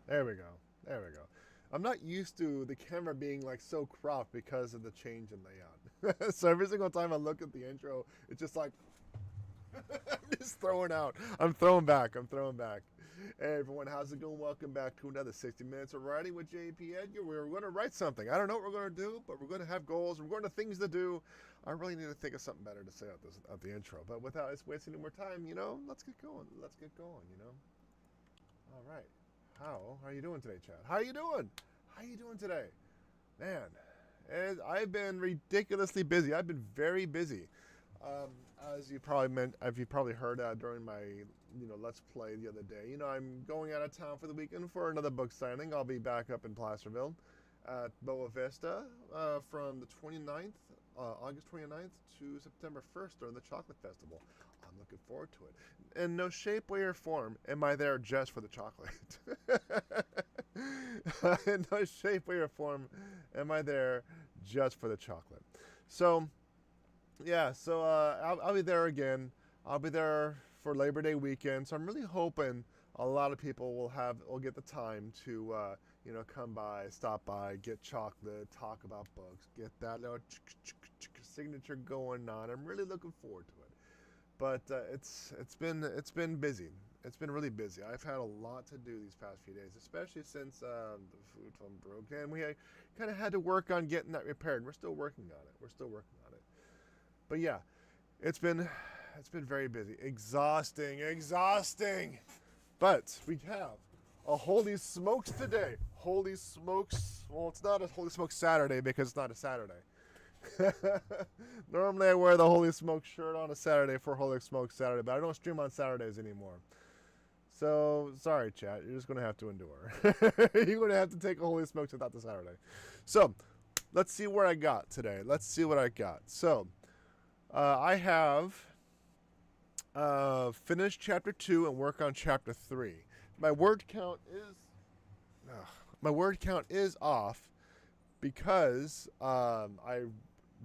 There we go. There we go. I'm not used to the camera being like so cropped because of the change in layout. So every single time I look at the intro, it's just like I'm just throwing out. I'm throwing back. I'm throwing back. Hey everyone, how's it going? Welcome back to another 60 Minutes of Writing with JP Edgar. We're going to write something. I don't know what we're going to do, but we're going to have goals. We're going to things to do. I really need to think of something better to say at the intro. But without us wasting any more time, let's get going. Let's get going. All right. How are you doing today, Chad? How are you doing? How are you doing today? Man, I've been ridiculously busy. I've been very busy. As you probably heard during my Let's Play the other day. I'm going out of town for the weekend for another book signing. I'll be back up in Placerville at Boa Vista from the 29th, August 29th to September 1st during the Chocolate Festival. I'm looking forward to it. In no shape, way, or form am I there just for the chocolate. In no shape, way, or form am I there just for the chocolate. So, yeah, so I'll be there again. I'll be there for Labor Day weekend. So I'm really hoping a lot of people will get the time to come by, stop by, get chocolate, talk about books, get that little signature going on. I'm really looking forward to it. But it's been busy. It's been really busy. I've had a lot to do these past few days, especially since the food phone broke, and we kind of had to work on getting that repaired. We're still working on it. But yeah, it's been very busy, exhausting. But we have a Holy Smokes today. Holy Smokes. Well, it's not a Holy Smokes Saturday because it's not a Saturday. Normally I wear the Holy Smokes shirt on a Saturday for Holy Smokes Saturday, but I don't stream on Saturdays anymore. So, sorry, chat. You're just going to have to endure. You're going to have to take a Holy Smokes without the Saturday. So, let's see where I got today. Let's see what I got. So, I have finished Chapter 2 and work on Chapter 3. My word count is off because I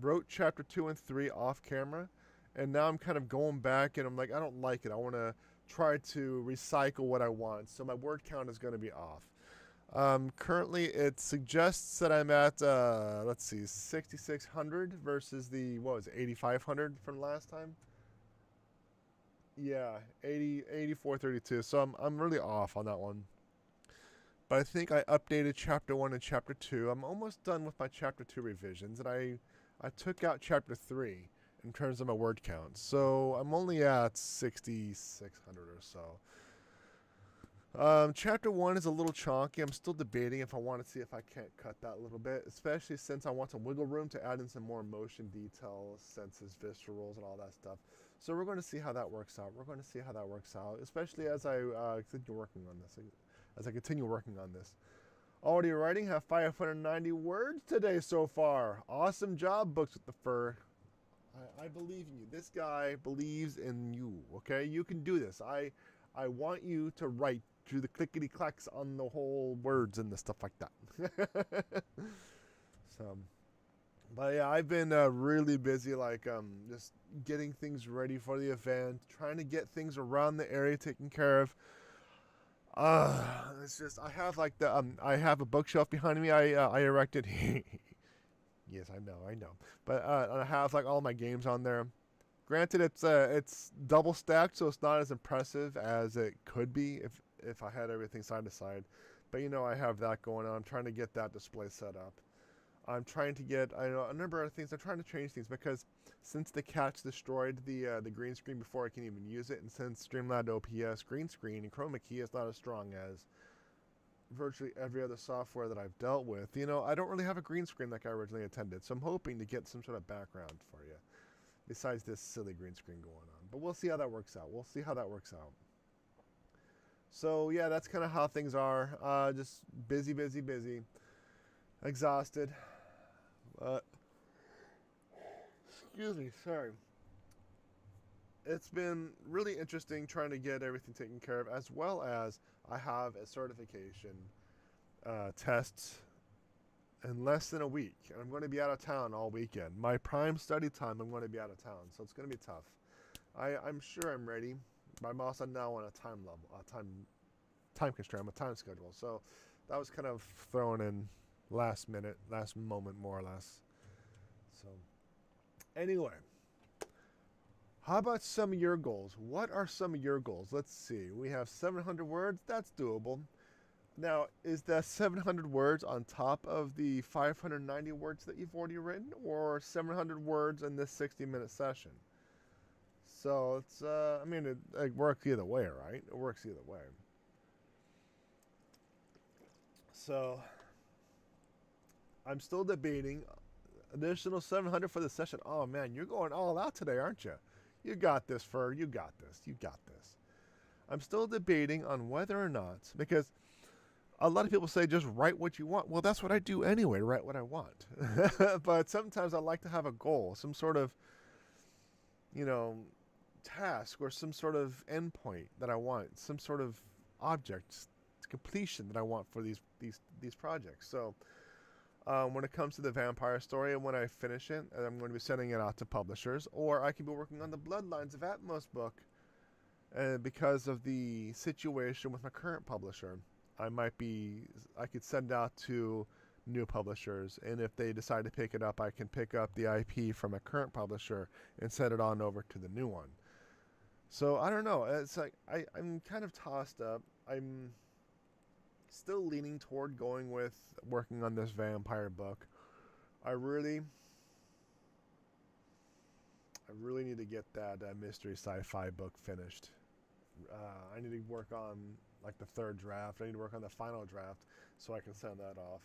wrote Chapter 2 and 3 off camera, and now I'm kind of going back and I'm like, I don't like it. I want to try to recycle what I want. So my word count is going to be off. Currently, it suggests that I'm at, 6,600 versus the, 8,500 from last time? Yeah, 8432. So I'm really off on that one. But I think I updated Chapter 1 and Chapter 2. I'm almost done with my Chapter 2 revisions, and I took out Chapter 3 in terms of my word count. So I'm only at 6,600 or so. Chapter 1 is a little chonky. I'm still debating if I want to see if I can't cut that a little bit, especially since I want some wiggle room to add in some more motion details, senses, viscerals, and all that stuff. So we're going to see how that works out. We're going to see how that works out, especially as I continue working on this. Already writing, have 590 words today so far. Awesome job, Books with the Fur. I believe in you. This guy believes in you, okay? You can do this. I want you to write through the clickety clacks on the whole words and the stuff like that. So, but yeah, I've been really busy, like just getting things ready for the event, trying to get things around the area taken care of. It's just I have like I have a bookshelf behind me. I erected. Yes, I know. But I have like all my games on there. Granted, it's double stacked, so it's not as impressive as it could be if I had everything side to side. But I have that going on. I'm trying to get that display set up. I'm trying to get a number of things. I'm trying to change things because since the catch destroyed the green screen before I can even use it, and since Streamlabs OPS green screen and chroma key is not as strong as virtually every other software that I've dealt with, I don't really have a green screen like I originally intended. So I'm hoping to get some sort of background for you besides this silly green screen going on. But we'll see how that works out. So yeah, that's kind of how things are. Just busy. Exhausted. Excuse me, sorry. It's been really interesting trying to get everything taken care of, as well as I have a certification test in less than a week. And I'm going to be out of town all weekend. My prime study time, I'm going to be out of town, so it's going to be tough. I'm sure I'm ready. I'm also now on a time constraint, a time schedule. So that was kind of thrown in last moment, more or less. So anyway, how about some of your goals? What are some of your goals? Let's see. We have 700 words. That's doable. Now, is that 700 words on top of the 590 words that you've already written, or 700 words in this 60-minute session? So it's, it works either way, right? It works either way. So I'm still debating additional 700 for the session. Oh man, you're going all out today, aren't you? You got this, Fur. You got this. I'm still debating on whether or not, because a lot of people say just write what you want. Well, that's what I do anyway, write what I want. But sometimes I like to have a goal, some sort of, task or some sort of endpoint that I want, some sort of object completion that I want for these projects. So when it comes to the vampire story, and when I finish it, I'm going to be sending it out to publishers, or I can be working on the Bloodlines of Atmos book. Because of the situation with my current publisher, I could send out to new publishers, and if they decide to pick it up, I can pick up the IP from a current publisher and send it on over to the new one. So I don't know. It's like I'm kind of tossed up. I'm still leaning toward going with working on this vampire book. I really need to get that mystery sci-fi book finished. I need to work on like the third draft. I need to work on the final draft so I can send that off.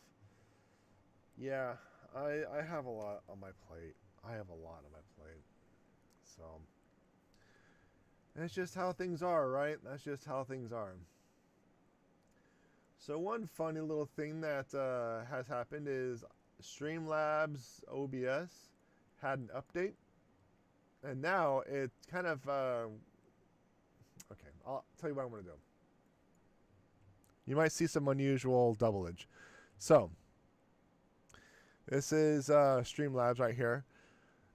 Yeah, I have a lot on my plate. So that's just how things are, right? That's just how things are. So one funny little thing that has happened is Streamlabs OBS had an update, and now it kind of okay, I'll tell you what I'm going to do. You might see some unusual doublage. So this is Streamlabs right here.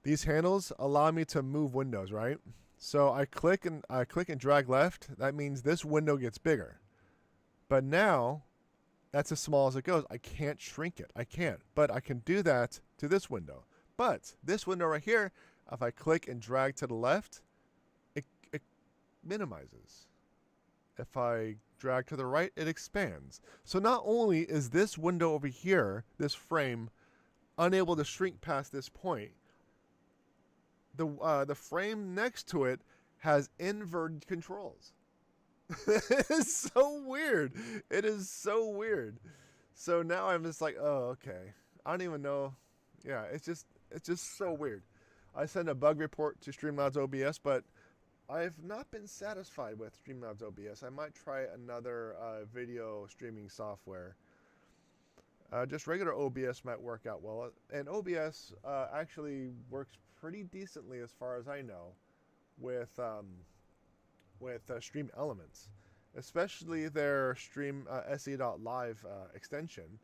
These handles allow me to move windows, right? So I click and drag left. That means this window gets bigger. But now that's as small as it goes. I can't shrink it. But I can do that to this window. But this window right here, if I click and drag to the left, it minimizes. If I drag to the right, it expands. So not only is this window over here, this frame, unable to shrink past this point, the frame next to it has inverted controls. It is so weird. It is so weird. So now I'm just like, oh, okay. I don't even know. Yeah, it's just so weird. I sent a bug report to Streamlabs OBS, but I've not been satisfied with Streamlabs OBS. I might try another video streaming software. Just regular OBS might work out well, and OBS actually works pretty decently as far as I know with Stream Elements, especially their Stream SE.live extension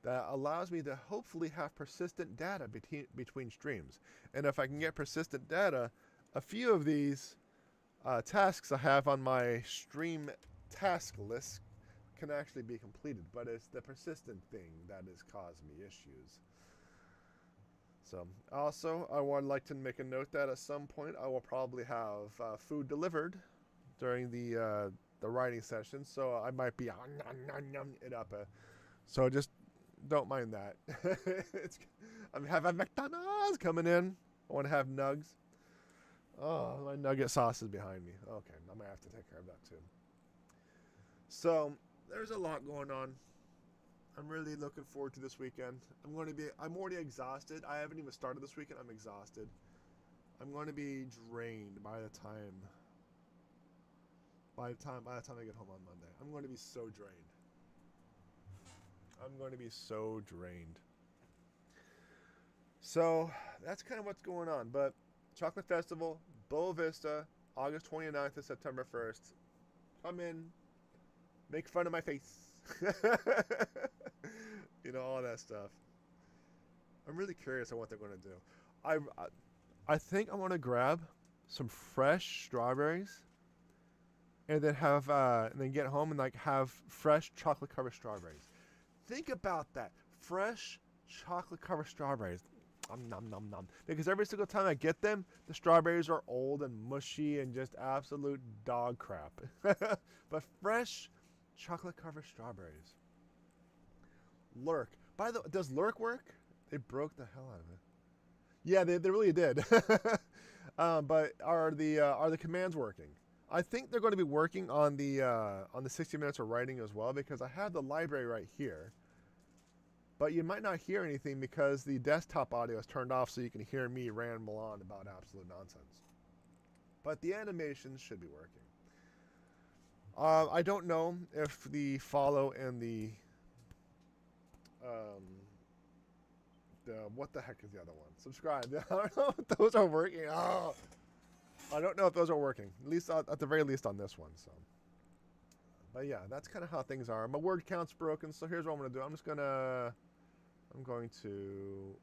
that allows me to hopefully have persistent data between streams. And if I can get persistent data, a few of these tasks I have on my stream task list can actually be completed, but it's the persistent thing that has caused me issues. So, also, I would like to make a note that at some point I will probably have food delivered during the writing session, so I might be it up. So just don't mind that. I'm having McDonald's coming in. I want to have nugs. Oh, my nugget sauce is behind me. Okay, I might have to take care of that too. So there's a lot going on. I'm really looking forward to this weekend. I'm already exhausted. I haven't even started this weekend. I'm exhausted. I'm going to be drained by the time I get home on Monday. I'm going to be so drained. So that's kind of what's going on. But Chocolate Festival, Boa Vista, August 29th to September 1st. Come in, make fun of my face. You know, all that stuff. I'm really curious on what they're going to do. I think I want to grab some fresh strawberries and then get home and like have fresh chocolate covered strawberries. Think about that. Fresh chocolate covered strawberries. Nom nom nom. Because every single time I get them, the strawberries are old and mushy and just absolute dog crap. But fresh chocolate covered strawberries. Lurk. By the way, does Lurk work? They broke the hell out of it. Yeah, they really did. But are the commands working? I think they're going to be working on the 60 minutes of writing as well, because I have the library right here. But you might not hear anything because the desktop audio is turned off, so you can hear me ramble on about absolute nonsense. But the animations should be working. I don't know if the follow and the what the heck is the other one? Subscribe. I don't know if those are working. Oh, I don't know if those are working. At least at the very least on this one. So, but yeah, that's kind of how things are. My word count's broken, so here's what I'm gonna do. I'm going to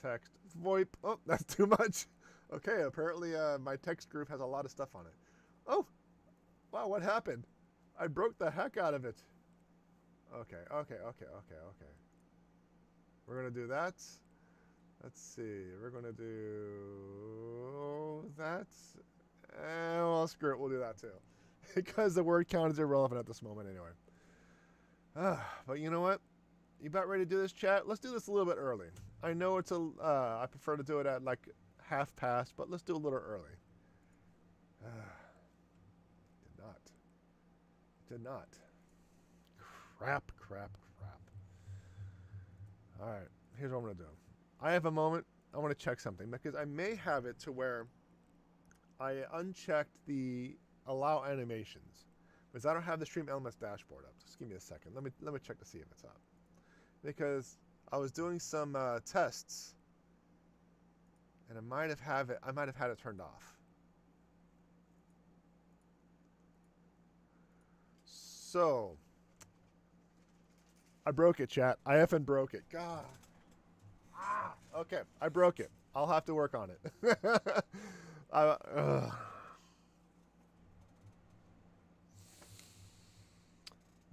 text VoIP. Oh, that's too much. Okay, apparently my text group has a lot of stuff on it. Oh, wow, what happened? I broke the heck out of it. Okay. We're going to do that. Let's see. We're going to do that. Well, screw it. We'll do that too. Because the word count is irrelevant at this moment anyway. But you know what? You about ready to do this, chat? Let's do this a little bit early. I know it's I prefer to do it at like 1/2 past, but let's do a little early. Did not. Crap. Alright, here's what I'm going to do. I have a moment. I want to check something because I may have it to where I unchecked the allow animations because I don't have the Stream Elements dashboard up. Just give me a second. Let me check to see if it's up. Because I was doing some tests and I might have had it turned off. So I broke it, chat. I effing broke it. God. Okay, I broke it. I'll have to work on it.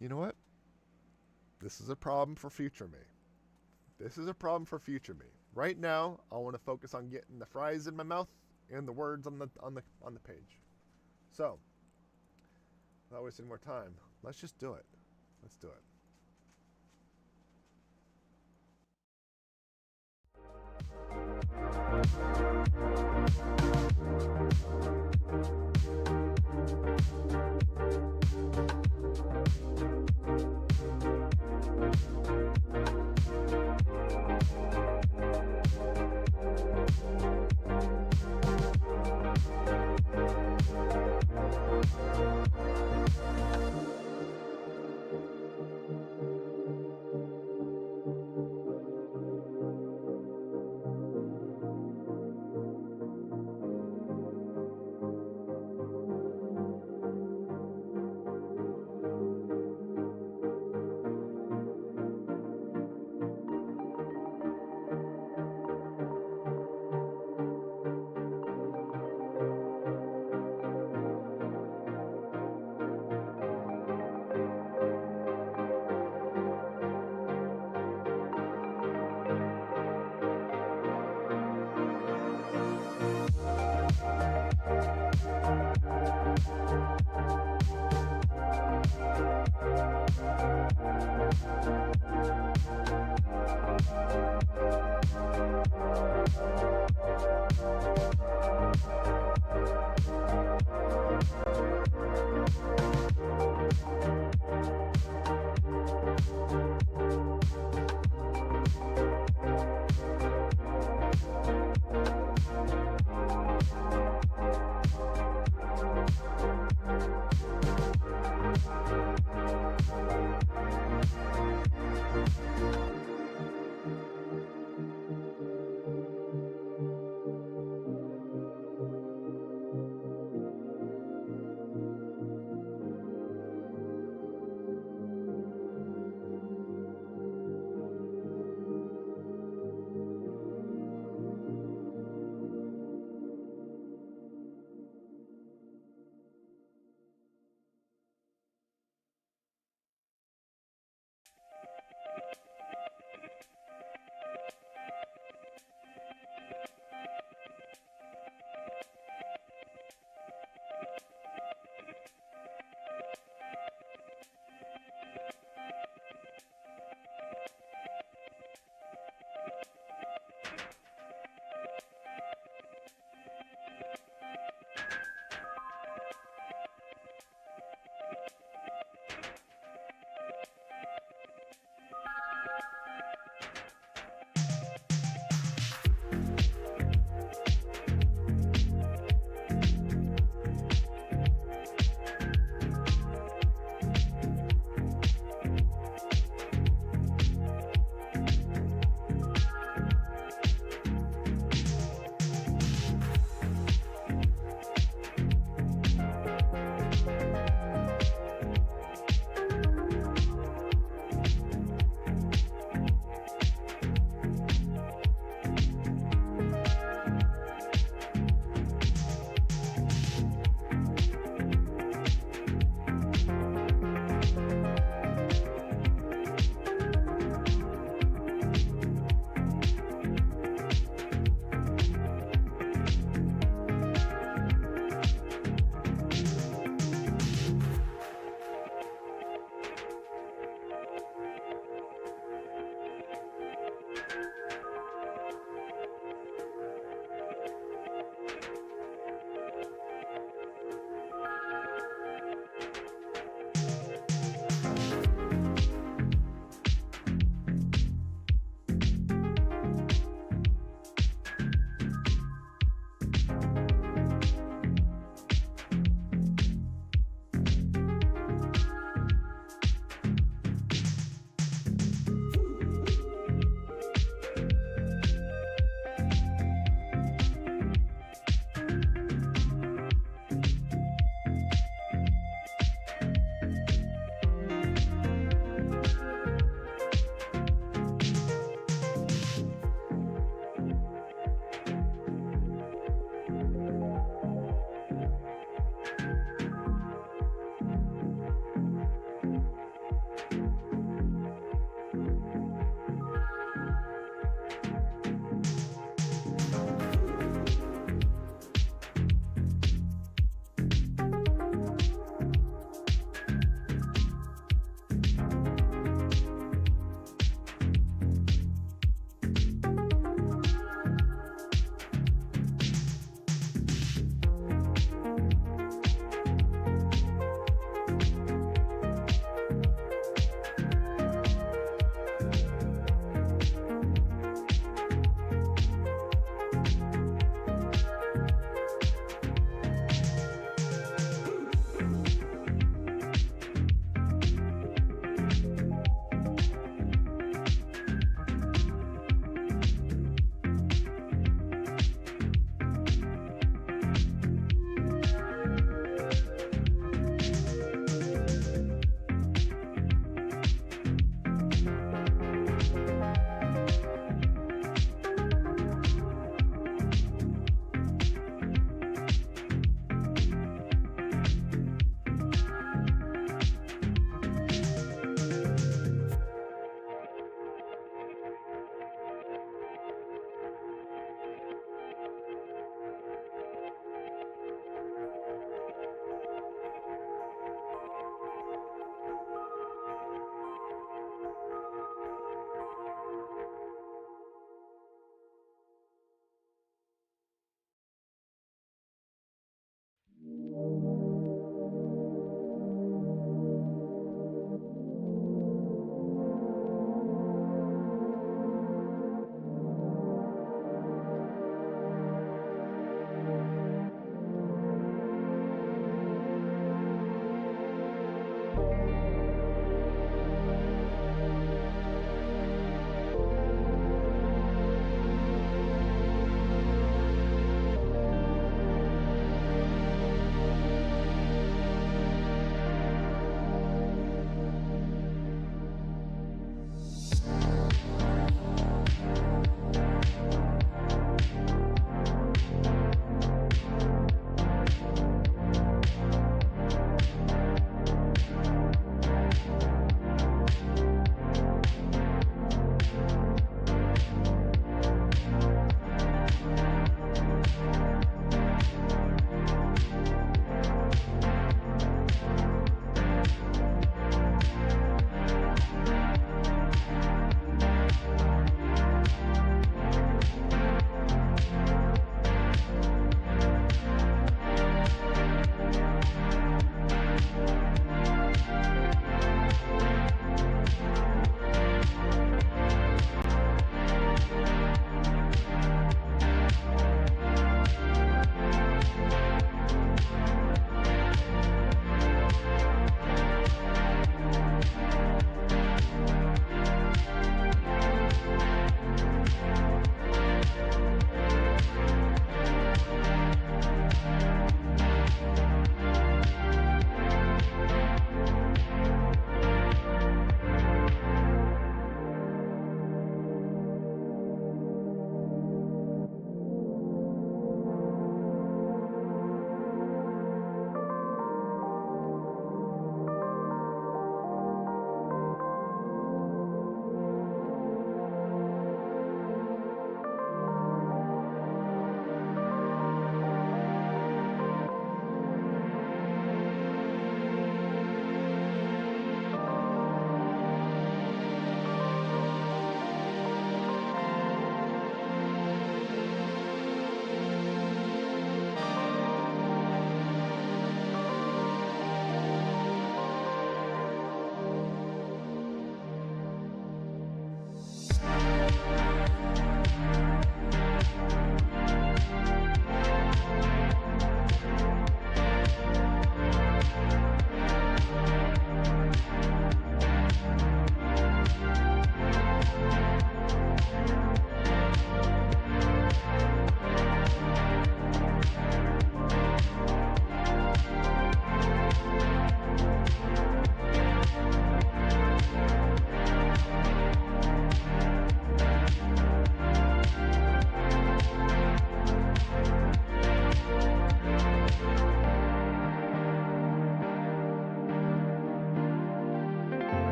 You know what? This is a problem for future me. Right now, I want to focus on getting the fries in my mouth and the words on the page. So, not wasting more time. Let's just do it. Let's do it.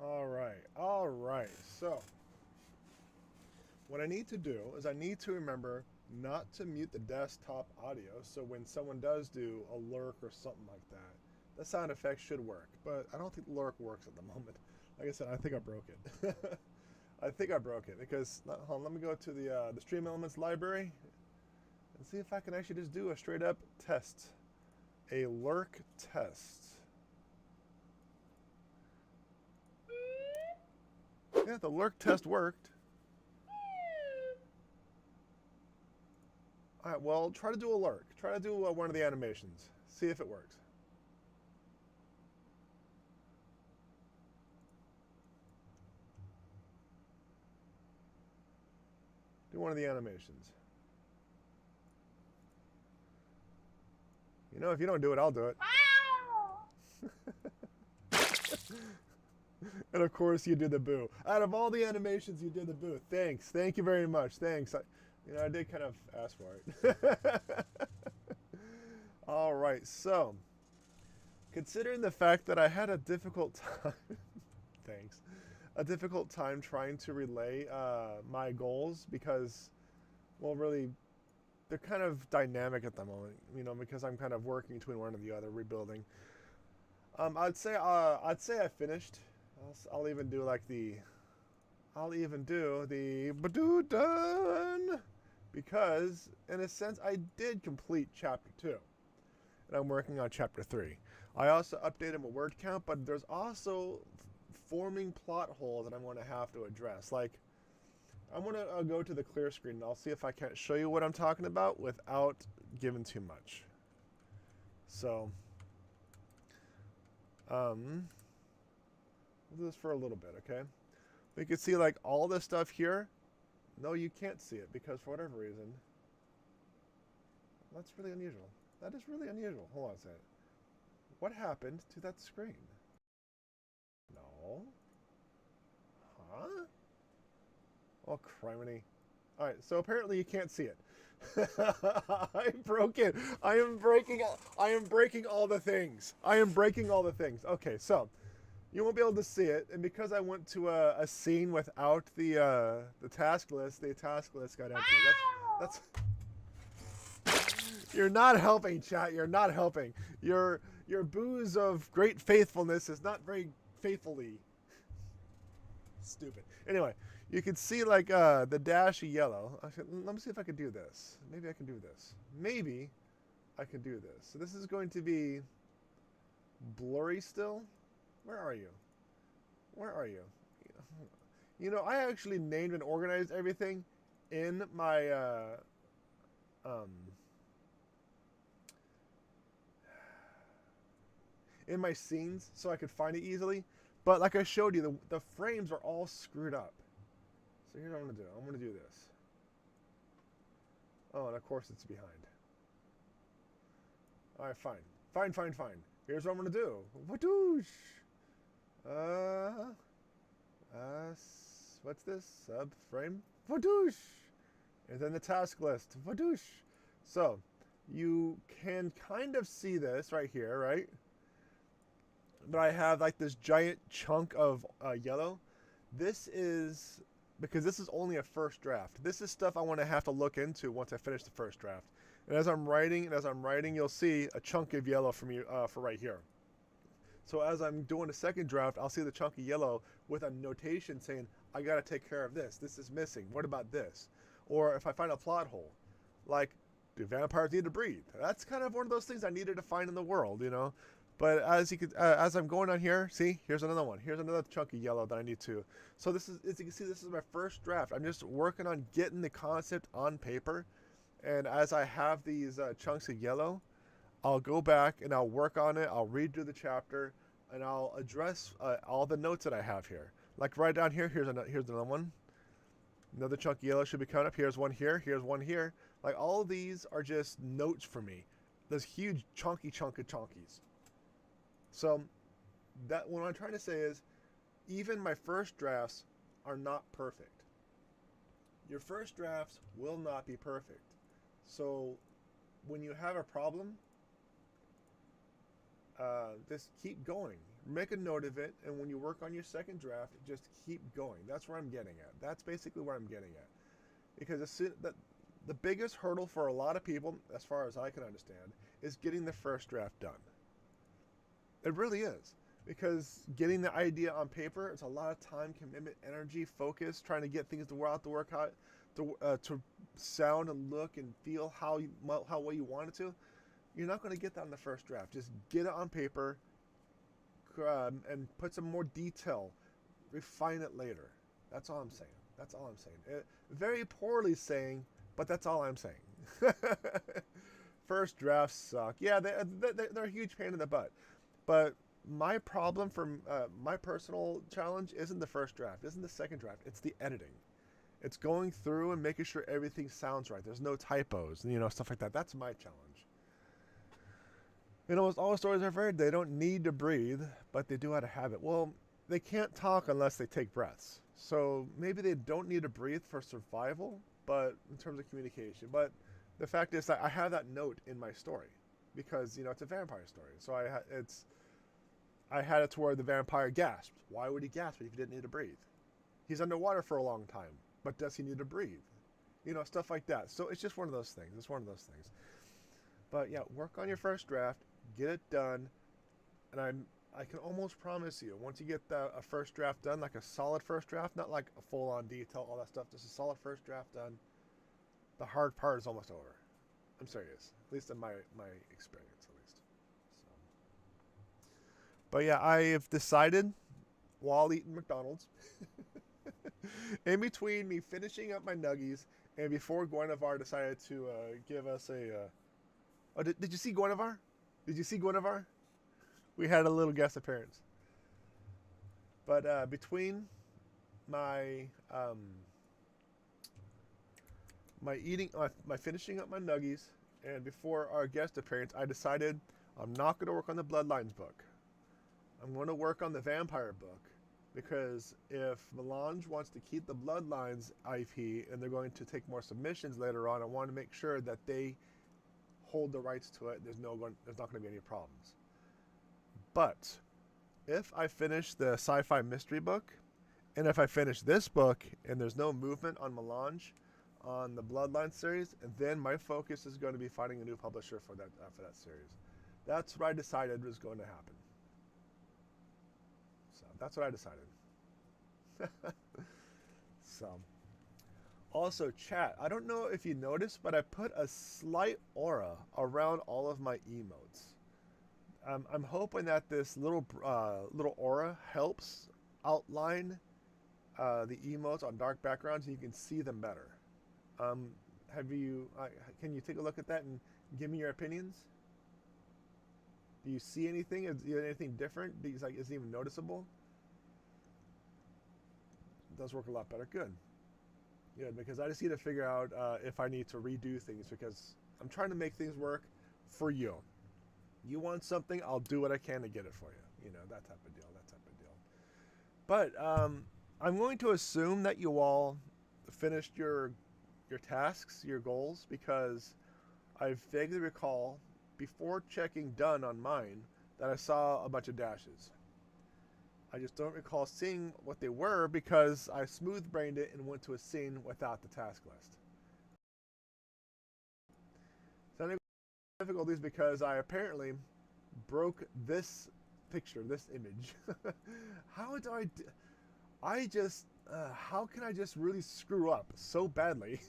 All right. All right. So, what I need to do is I need to remember not to mute the desktop audio, so when someone does do a lurk or something like that, the sound effect should work. But I don't think the lurk works at the moment. Like I said, I think I broke it. I think I broke it because hold on, let me go to the Stream Elements library and see if I can actually just do a straight up test, a lurk test. Yeah, the lurk test worked. All right, well, try to do a lurk. Try to do one of the animations. See if it works. Do one of the animations. You know, if you don't do it, I'll do it. And of course, you did the boo. Out of all the animations, you did the boo. Thanks. Thank you very much. Thanks. I did kind of ask for it. All right. So, considering the fact that I had a difficult time, thanks, a difficult time trying to relay my goals because, well, really, they're kind of dynamic at the moment, you know, because I'm kind of working between one and the other, rebuilding. I'd say I finished. I'll even do like I'll even do the Badoo done because in a sense I did complete chapter 2 and I'm working on chapter 3. I also updated my word count, but there's also forming plot holes that I'm going to have to address. Like I'm going to go to the clear screen and I'll see if I can't show you what I'm talking about without giving too much. So we'll do this for a little bit, okay? We can see like all this stuff here. No, you can't see it because for whatever reason, that's really unusual. That is really unusual. Hold on a second. What happened to that screen? No. Huh? Oh, criminy. Alright, so apparently you can't see it. I broke it. I am breaking all the things. I am breaking all the things. Okay, so you won't be able to see it, and because I went to a scene without the task list got empty. That's You're not helping, chat. You're not helping. Your booze of great faithfulness is not very faithfully. Stupid. Anyway, you can see like the dash of yellow. Let me see if I can do this. Maybe I can do this. Maybe I can do this. So this is going to be blurry still. Where are you? Where are you? You know, I actually named and organized everything in my in my scenes so I could find it easily. But like I showed you, the frames are all screwed up. So here's what I'm going to do. I'm going to do this. Oh, and of course it's behind. Alright, fine. Fine. Here's what I'm going to do. Wadoosh! What's this? Subframe? Wadoosh! And then the task list. Wadoosh! So, you can kind of see this right here, right? But I have like this giant chunk of yellow. This is because this is only a first draft. This is stuff I want to have to look into once I finish the first draft. And as I'm writing, you'll see a chunk of yellow from you for right here. So as I'm doing a second draft, I'll see the chunk of yellow with a notation saying, I got to take care of this. This is missing. What about this? Or if I find a plot hole, like, do vampires need to breathe? That's kind of one of those things I needed to find in the world, you know? But as you could, as I'm going on here, see, here's another one. Here's another chunk of yellow that I need to. So this is, as you can see, this is my first draft. I'm just working on getting the concept on paper. And as I have these chunks of yellow, I'll go back and I'll work on it. I'll redo the chapter and I'll address all the notes that I have here. Like right down here, here's another one. Another chunk of yellow should be coming up. Here's one here. Here's one here. Like all of these are just notes for me. This huge chunky chunk of chunkies. So that what I'm trying to say is even my first drafts are not perfect. Your first drafts will not be perfect. So when you have a problem, just keep going. make a note of it, and when you work on your second draft, just keep going. That's where I'm getting at. That's basically where I'm getting at. Because the biggest hurdle for a lot of people, as far as I can understand, is getting the first draft done. It really is. Because getting the idea on paper, it's a lot of time, commitment, energy, focus, trying to get things to work out, to sound and look and feel how well you want it to. You're not going to get that in the first draft. Just get it on paper and put some more detail. Refine it later. That's all I'm saying. That's all I'm saying. Very poorly saying, but that's all I'm saying. First drafts suck. Yeah, they're a huge pain in the butt. But my problem for my personal challenge isn't the first draft, isn't the second draft. It's the editing. It's going through and making sure everything sounds right. There's no typos, stuff like that. That's my challenge. Almost all stories are varied. They don't need to breathe, but they do out of habit. Well, they can't talk unless they take breaths. So maybe they don't need to breathe for survival, but in terms of communication. But the fact is that I have that note in my story because, it's a vampire story. So I had it to where the vampire gasped. Why would he gasp if he didn't need to breathe? He's underwater for a long time, but does he need to breathe? Stuff like that. So it's just one of those things. It's one of those things. But yeah, work on your first draft, get it done, and I can almost promise you, once you get a first draft done, like a solid first draft, not like a full-on detail, all that stuff, just a solid first draft done, the hard part is almost over. I'm serious, at least in my experience, at least. So. But yeah, I have decided, while eating McDonald's, in between me finishing up my nuggies and before Guinevere decided to give us a... Oh, did you see Guinevere? Did you see Guinevere? We had a little guest appearance. But between my my finishing up my nuggies and before our guest appearance, I decided I'm not going to work on the Bloodlines book. I'm going to work on the Vampire book because if Melange wants to keep the Bloodlines IP and they're going to take more submissions later on, I want to make sure that they hold the rights to it. There's not going to be any problems. But if I finish the sci-fi mystery book, and if I finish this book and there's no movement on Melange on the Bloodline series, and then my focus is going to be finding a new publisher for that series. That's what I decided was going to happen. So that's what I decided. So. Also, chat, I don't know if you noticed, but I put a slight aura around all of my emotes. I'm hoping that this little aura helps outline the emotes on dark backgrounds and you can see them better. Can you take a look at that and give me your opinions? Do you see anything? Is there anything different? Is it even noticeable? It does work a lot better. Good. Good, because I just need to figure out if I need to redo things because I'm trying to make things work for you. You want something, I'll do what I can to get it for you. That type of deal, But I'm going to assume that you all finished your tasks, your goals, because I vaguely recall, before checking done on mine, that I saw a bunch of dashes. I just don't recall seeing what they were because I smooth-brained it and went to a scene without the task list. So difficulties because I apparently broke this picture, this image. How do how can I just really screw up so badly?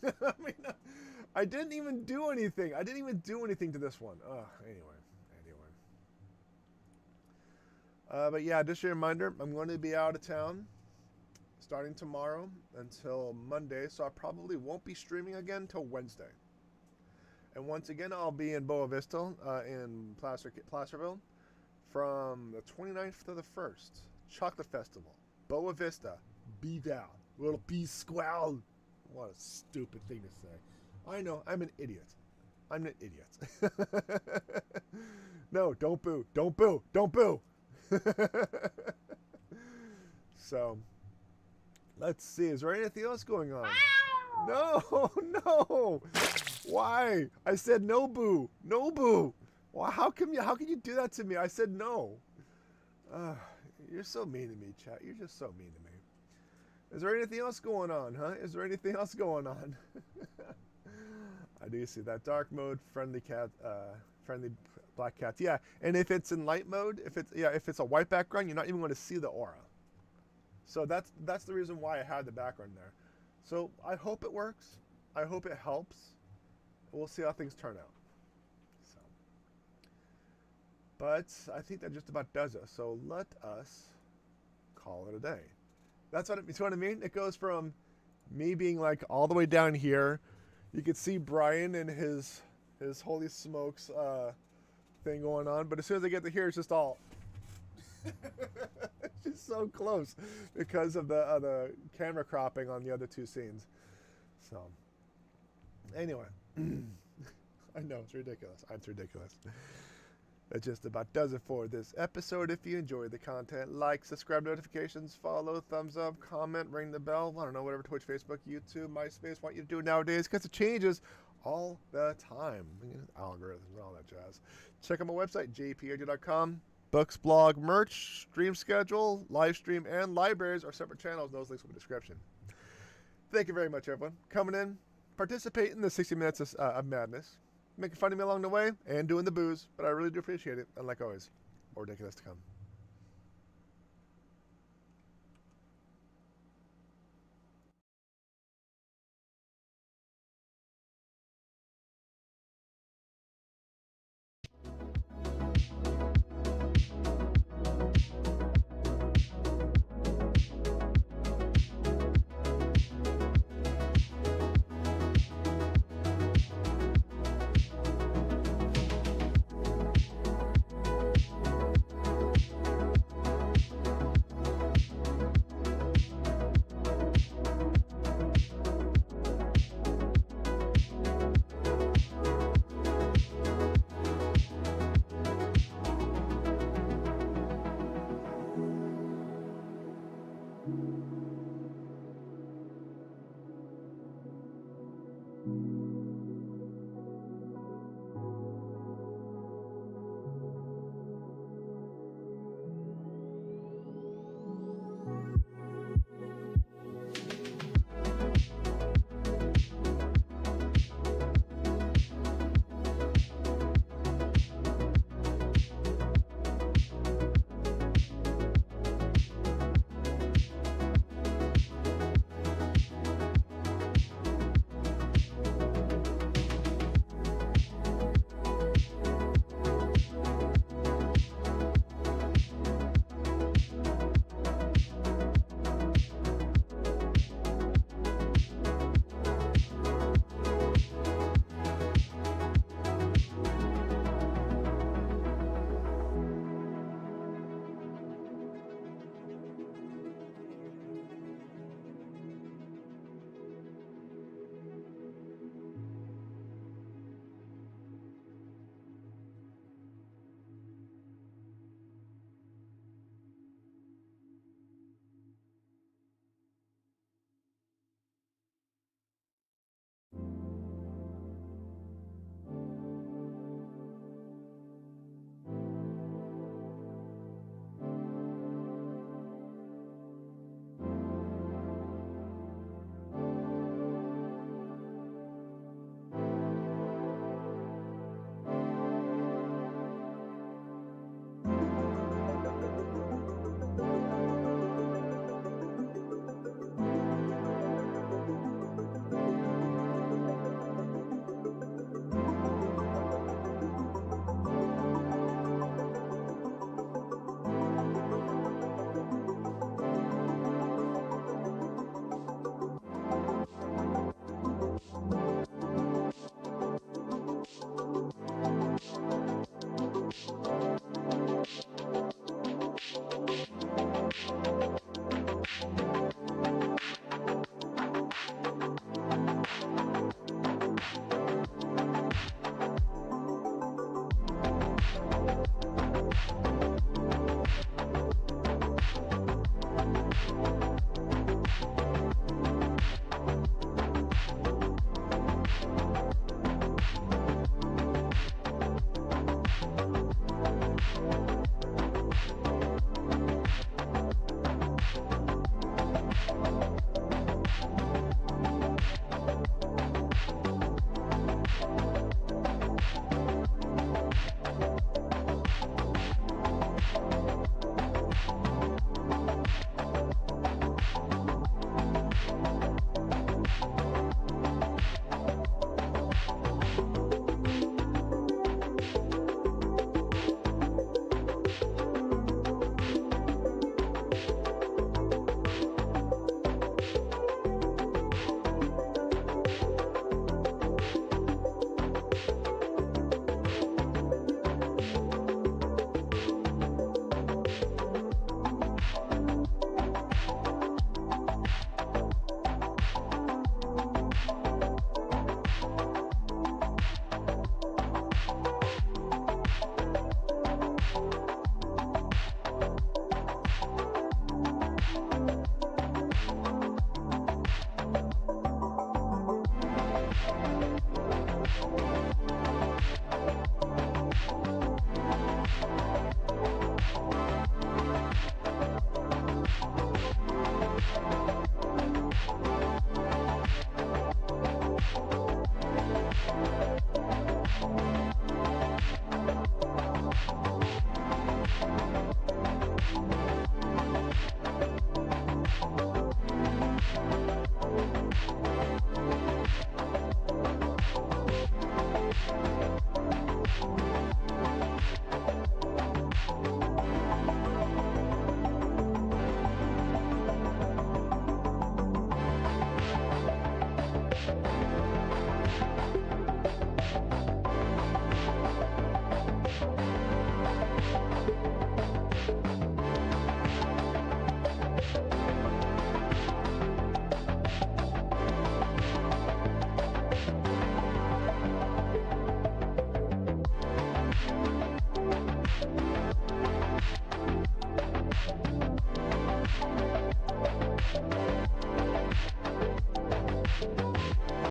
I didn't even do anything. I didn't even do anything to this one. Anyway. But yeah, just a reminder, I'm going to be out of town starting tomorrow until Monday, so I probably won't be streaming again until Wednesday. And once again, I'll be in Boa Vista in Placerville from the 29th to the 1st. Chocolate Festival. Boa Vista. Be thou. Little be squall. What a stupid thing to say. I know, I'm an idiot. I'm an idiot. No, don't boo. Don't boo. Don't boo. So, let's see. Is there anything else going on? No, no. Why? I said no boo. No boo. Well, how can you do that to me? I said no. Uh, you're so mean to me, chat. You're just so mean to me. Is there anything else going on, huh? Is there anything else going on? I do see that dark mode, friendly cat, friendly black cats. Yeah, and if it's in light mode, if it's a white background, you're not even going to see the aura. So that's the reason why I had the background there. So I hope it works. I hope it helps. We'll see how things turn out. So, but I think that just about does it. So let us call it a day. That's what I mean. It goes from me being like all the way down here. You could see Brian and his holy smokes thing going on, but as soon as I get to here, it's just all. It's just so close because of the camera cropping on the other two scenes. So anyway, I know it's ridiculous. It's ridiculous. That just about does it for this episode. If you enjoyed the content, like, subscribe, notifications, follow, thumbs up, comment, ring the bell. I don't know, whatever Twitch, Facebook, YouTube, MySpace want you to do nowadays because it changes all the time. Algorithms and all that jazz. Check out my website, jpag.com. Books, blog, merch, stream schedule, live stream, and libraries are separate channels. Those links will be in the description. Thank you very much, everyone. Coming in, participate in the 60 minutes of madness. Making fun of me along the way and doing the booze, but I really do appreciate it. And like always, more ridiculous to come.